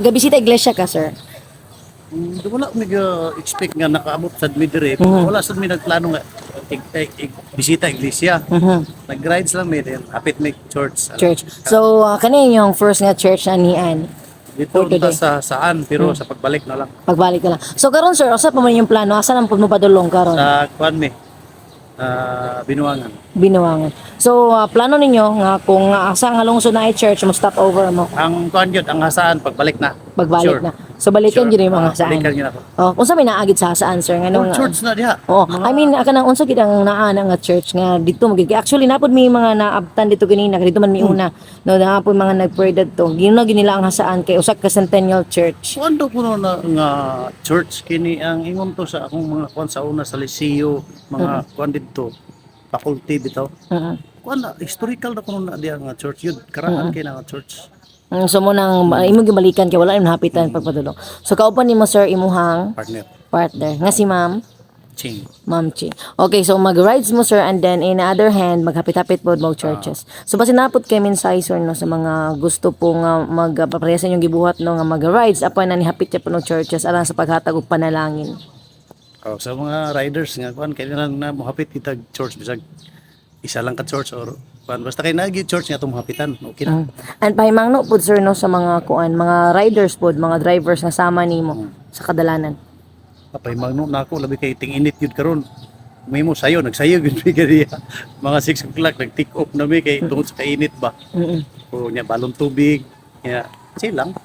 gabisita iglesia ka, sir? Wala mig expect nga nakaabot sa midire. Wala sad mi nagplano nga bisita iglesia. Nag-rides lang mi din hapit mi church. Church. So, kani yung first nga church na nian. Dito For today. ta sa saan pero sa pagbalik na lang Pagbalik ka lang. So, karon sir, asa pa man yung plano? Asa lang po mo padulong karon? sa kuan mi. Binuangan. Binuangan. So, plano ninyo nga kung asa nga lungsod na ay church, mo stop over mo. Ang kuan gyud ang hasaan pagbalik na. Pagbalik Sure. na. So, balikan Sure. yun yung mga saan. Balikan yun ako. Oh, unsa may naagid sa saan, sir? Nga nung, Church na diha. Oh, I mean, aka nang unsa gid ang naana nga church nga dito magiging. Actually napod may mga naabtan dito ganina, dito man mi una. No, napod mga nagpray dito. Gino ginila ang hasaan kay usa ka Centennial Church. Kuando ko na nga church kini ang ingon to sa akong mga kuan sa una sa Liceo, mga kuan dito. Faculty bitaw. Uh-huh. Kuan na historical na kuno na diha nga church yun. Karaan kay na nga church. So mo nang imong gibalikan kay wala imong hapitan pagpadulong. So kauban nimo sir imuhang Partner. partner nga si Ma'am Ching. Ma'am Chi. Okay, so mag-rides mo sir and then in the other hand maghapit-hapit po mo churches. So basi napot kay mensahe sir no sa mga gusto po nga magpapresan yung gibuhat no nga mag-rides apan na nihapit siya po no churches alang sa paghatag og panalangin. Oh, sa mga riders nga kuan kailangan na mohapit kita church bisag isa lang ka church or kuan basta kay nagi church nga tumuhapitan. Okay na. And pahimangno po sir no sa mga kuan, mga riders po, mga drivers nga sama nimo sa kadalanan. Kapay magno na ako labi kay ting-init yun karon. May mo sayo nagsayo gyud mi kaniya. Mga 6 o'clock nag-take off na mi kay tungod sa kainit ba. O nya balong tubig. Ya, chill lang.